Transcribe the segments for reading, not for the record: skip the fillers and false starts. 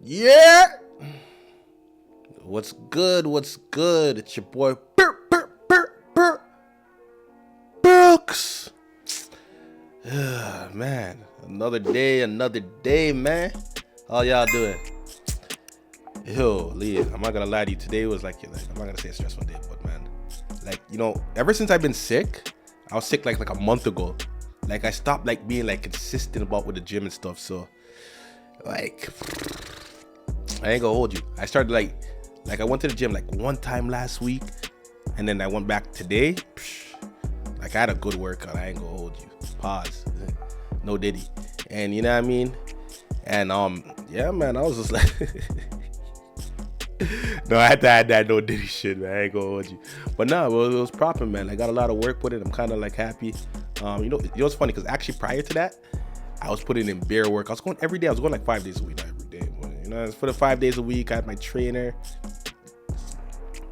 Yeah. What's good? What's good? It's your boy Brooks. Man, another day, man. How y'all doing? Yo, Lee, I'm not gonna lie to you. Today was like I'm not gonna say a stressful day, but man, ever since I've been sick, I was sick like a month ago. Like I stopped being consistent about with the gym and stuff. So I ain't gonna hold you. I started I went to the gym one time last week, and then I went back today. I had a good workout. I ain't gonna hold you. Pause. No diddy. And you know what I mean? And yeah, man, I was just like no, I had to add that no diddy shit, man. I ain't gonna hold you. But no, it was proper, man. I got a lot of work with it. I'm kind of happy. You know what's funny? Because actually prior to that, I was putting in bare work. I was going every day. I was going 5 days a week, not every day. But, you know, for the 5 days a week, I had my trainer.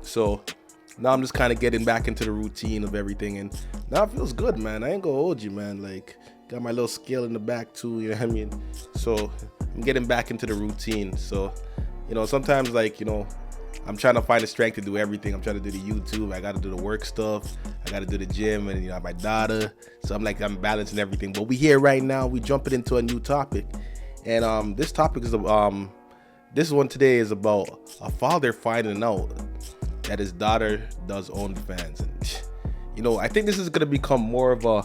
So now I'm just kind of getting back into the routine of everything, and now it feels good, man. I ain't gonna hold you, man. Got my little scale in the back too, you know what I mean? So I'm getting back into the routine. So, you know, sometimes I'm trying to find the strength to do everything. I'm trying to do the YouTube. I got to do the work stuff. I got to do the gym, and my daughter. So I'm balancing everything. But we here right now. We jumping into a new topic, and this topic is this one today is about a father finding out that his daughter does OnlyFans. And I think this is gonna become more of a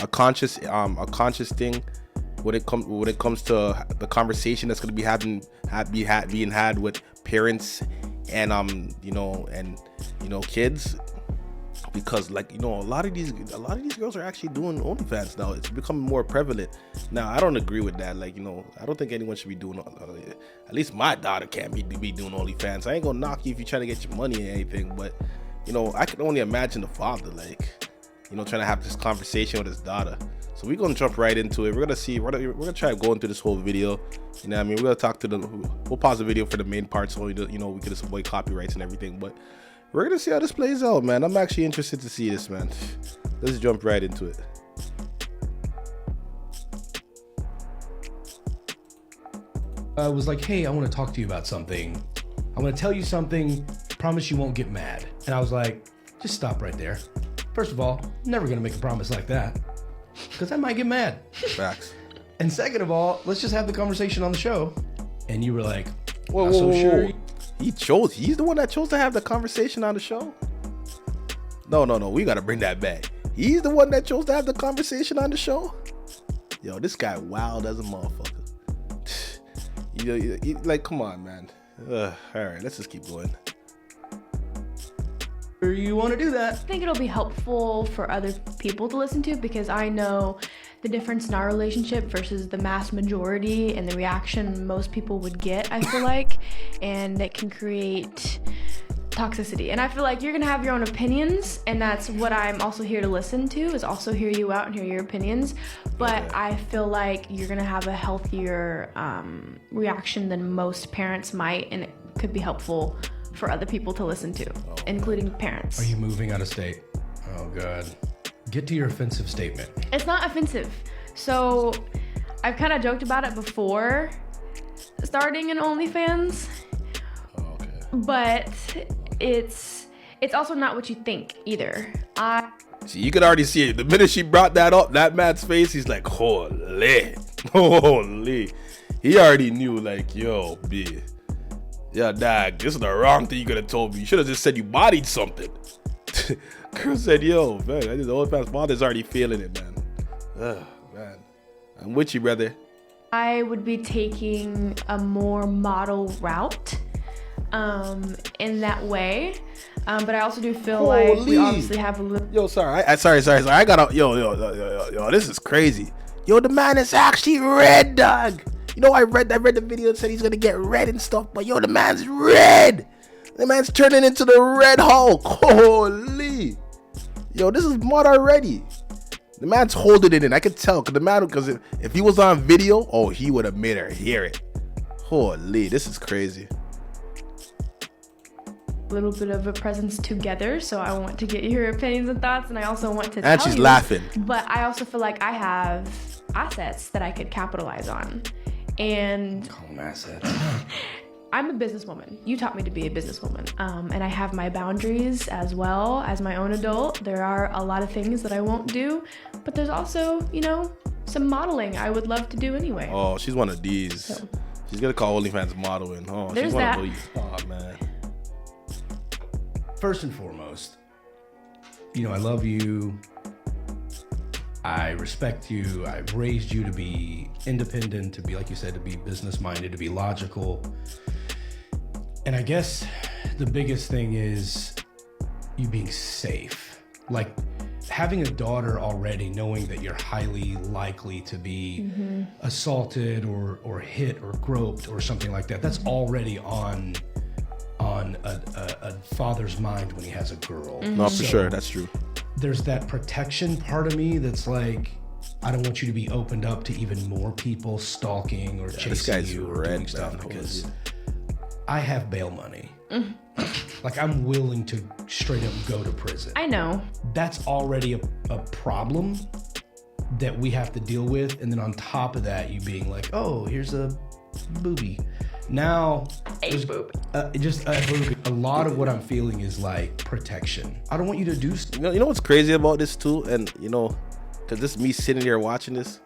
conscious thing when it comes to the conversation that's gonna be being had with parents and kids, because a lot of these girls are actually doing OnlyFans now. It's becoming more prevalent now. I don't agree with that. I don't think anyone should be doing at least my daughter can't be doing OnlyFans. I ain't gonna knock you if you're trying to get your money or anything, but I can only imagine the father trying to have this conversation with his daughter. So we're gonna jump right into it. We're gonna try going through this whole video. You know what I mean? We're gonna we'll pause the video for the main part so we can avoid copyrights and everything, but we're gonna see how this plays out, man. I'm actually interested to see this, man. Let's jump right into it. I was like, hey, I want to talk to you about something. I want to tell you something. Promise you won't get mad. And I was like, just stop right there. First of all, I'm never gonna make a promise like that, because I might get mad. Facts. And second of all, let's just have the conversation on the show. And you were like, whoa. Sure. He's the one that chose to have the conversation on the show. No, we gotta bring that back. He's the one that chose to have the conversation on the show. Yo, this guy wild as a motherfucker. Come on, man. All right, let's just keep going. You want to do that? I think it'll be helpful for other people to listen to, because I know the difference in our relationship versus the mass majority and the reaction most people would get, I feel like, and it can create toxicity. And I feel like you're gonna have your own opinions, and that's what I'm also here to listen to, is also hear you out and hear your opinions. But okay. I feel like you're gonna have a healthier reaction than most parents might, and it could be helpful for other people to listen to, including parents. Are you moving out of state? Oh God. Get to your offensive statement. It's not offensive. So I've kind of joked about it before starting an OnlyFans. Okay. But it's also not what you think either. See, you could already see it. The minute she brought that up, that man's face, he's like, holy. He already knew, yo, B. Yeah, dog, this is the wrong thing you could have told me. You should have just said you bodied something. Girl said, yo, man, I think the OnlyFans father's already feeling it, man. Man, I'm with you, brother. I would be taking a more model route in that way. But I also do feel like we obviously have a little... Yo, sorry. I got yo, this is crazy. Yo, the man is actually red, dog. I read the video and said he's gonna get red and stuff, but yo, the man's red. The man's turning into the Red Hulk. Holy. Yo, this is mud already. The man's holding it in. I can tell, because if he was on video, he would have made her hear it. Holy, this is crazy. Little bit of a presence together, so I want to get your opinions and thoughts, and I also want to and tell she's you, laughing, but I also feel like I have assets that I could capitalize on. And call them assets. I'm a businesswoman. You taught me to be a businesswoman. And I have my boundaries as well as my own adult. There are a lot of things that I won't do, but there's also, you know, some modeling I would love to do anyway. Oh, she's one of these. So, She's gonna call OnlyFans modeling. Oh, There's she's one that. of these. Oh man. First and foremost, you know, I love you. I respect you. I've raised you to be independent, to be, like you said, to be business minded, to be logical. And I guess the biggest thing is you being safe. Like having a daughter already, knowing that you're highly likely to be assaulted or hit or groped or something like that. That's already on a father's mind when he has a girl. No, for sure, that's true. There's that protection part of me that's like, I don't want you to be opened up to even more people stalking or chasing this guy's you or red, doing stuff, man. because I have bail money. Like I'm willing to straight up go to prison. I know. That's already a problem that we have to deal with. And then on top of that, you being like, oh, here's a booby. Now, A boob. just a lot of what I'm feeling is like protection. I don't want you to do. You know what's crazy about this too, and you know, cause this is me sitting here watching this,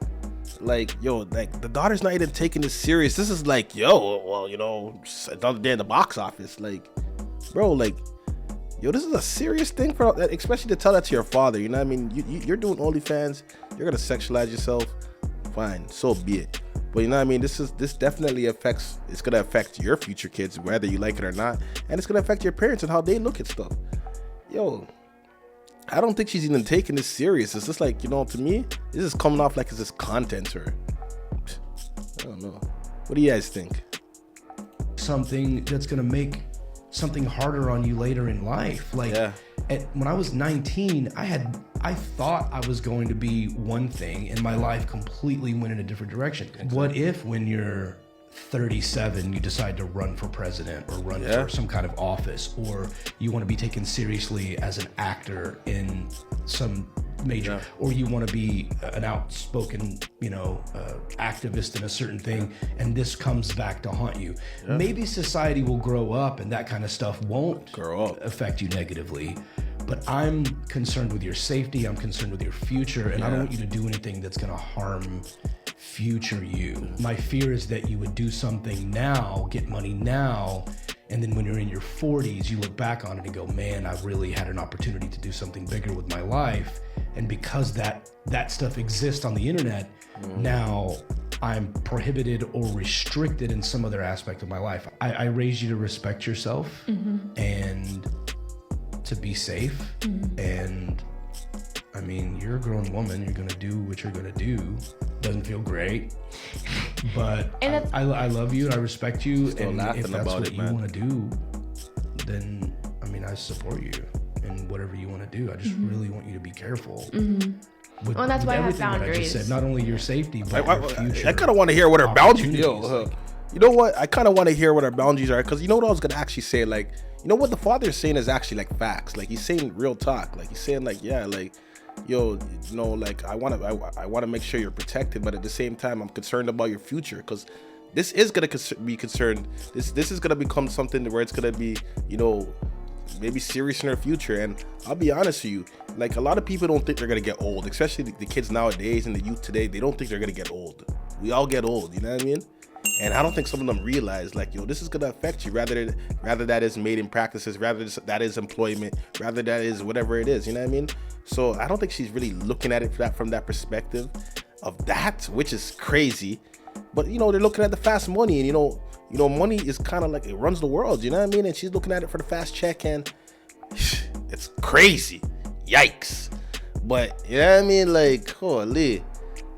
like like the daughter's not even taking this serious. This is like, well, you know, another day in the box office, like, bro, like, this is a serious thing for, especially to tell that to your father. You know what I mean? You're doing OnlyFans, you're gonna sexualize yourself. Fine, so be it. But you know what I mean? This definitely it's gonna affect your future kids, whether you like it or not. And it's gonna affect your parents and how they look at stuff. I don't think she's even taking this serious. It's just like, to me, this is coming off like it's just content to her. I don't know. What do you guys think? Something that's gonna make something harder on you later in life. Like when I was 19, I thought I was going to be one thing, and my life completely went in a different direction. Exactly. What if when you're 37, you decide to run for president or run for some kind of office, or you want to be taken seriously as an actor in some major, or you want to be an outspoken, activist in a certain thing, and this comes back to haunt you. Maybe society will grow up and that kind of stuff won't affect you negatively. But I'm concerned with your safety. I'm concerned with your future, and I don't want you to do anything that's going to harm future you. My fear is that you would do something now, get money now, and then when you're in your 40s, you look back on it and go, man, I really had an opportunity to do something bigger with my life. And because that stuff exists on the internet, now I'm prohibited or restricted in some other aspect of my life. I raised you to respect yourself and to be safe. And I mean, you're a grown woman. You're going to do what you're going to do. Doesn't feel great, but I love you and I respect you. And if that's what you want to do, then I mean, I support you in whatever you want to do. I just really want you to be careful. Well, that's why I have boundaries. That I just said, not only your safety, but your future. I kind of want to hear what our boundaries are. You know what? I kind of want to hear what our boundaries are, because you know what I was going to actually say? Like, you know what the father is saying is actually like facts. Like, he's saying real talk. Like, he's saying like, like I want to make sure you're protected, but at the same time, I'm concerned about your future, because this is going to be concerned. This is going to become something where it's going to be, maybe serious in our future. And I'll be honest with you, like, a lot of people don't think they're going to get old, especially the kids nowadays and the youth today. They don't think they're going to get old. We all get old, you know what I mean? And I don't think some of them realize, like, this is gonna affect you. Rather that is made in practices, rather that is employment, rather that is whatever it is. You know what I mean? So I don't think she's really looking at it from that perspective of that, which is crazy. But they're looking at the fast money, and money is kind of like, it runs the world. You know what I mean? And she's looking at it for the fast check, and it's crazy. Yikes! But you know what I mean? Like, holy,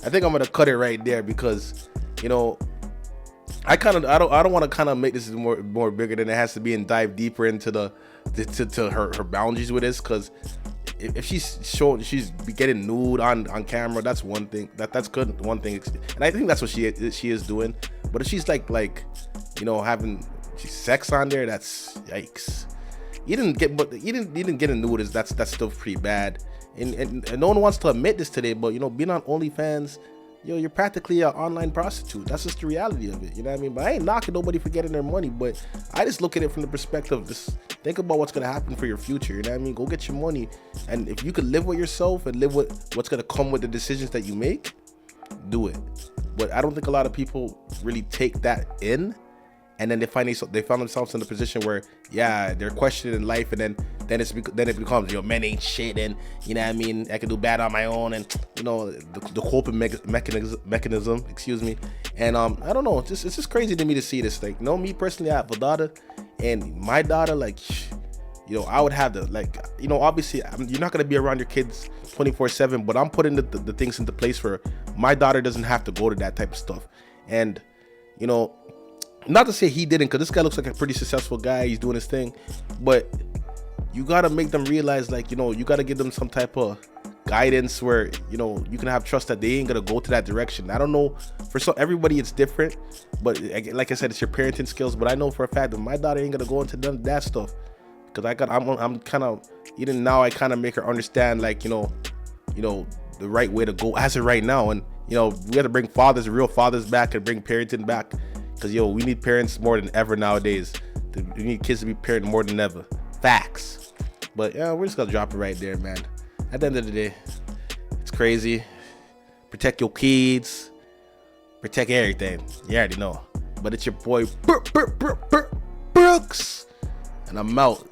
I think I'm gonna cut it right there, because I don't want to kind of make this more bigger than it has to be and dive deeper into to her boundaries with this, because if she's getting nude on camera, that's one thing. That's good, one thing, and I think that's what she is doing. But if she's like having sex on there, that's yikes. You didn't get a nude, that's still pretty bad. And no one wants to admit this today, but being on OnlyFans, you're practically an online prostitute. That's just the reality of it. You know what I mean? But I ain't knocking nobody for getting their money, but I just look at it from the perspective of just think about what's gonna happen for your future. You know what I mean? Go get your money, and if you could live with yourself and live with what's gonna come with the decisions that you make, do it. But I don't think a lot of people really take that in, and then they find themselves in a position where, yeah, they're questioning life, and then it becomes, men ain't shit, and you know what I mean, I can do bad on my own, and the coping mechanism, excuse me, and I don't know, it's just crazy to me to see this. Like, me personally, I have a daughter, and my daughter, like, I would have to, obviously you're not gonna be around your kids 24/7, but I'm putting the things into place where my daughter doesn't have to go to that type of stuff. And not to say he didn't, because this guy looks like a pretty successful guy, he's doing his thing, but you gotta make them realize, like, you gotta give them some type of guidance where you can have trust that they ain't gonna go to that direction. I don't know, for everybody it's different, but like I said, it's your parenting skills. But I know for a fact that my daughter ain't gonna go into none of that stuff, because I'm kind of, even now, I kind of make her understand, like, the right way to go as of right now. And we have to bring real fathers back, and bring parenting back, because we need parents more than ever nowadays. We need kids to be parented more than ever. Facts. But yeah, we're just gonna drop it right there, man. At the end of the day, it's crazy. Protect your kids, protect everything. You already know. But it's your boy Brooks, and I'm out.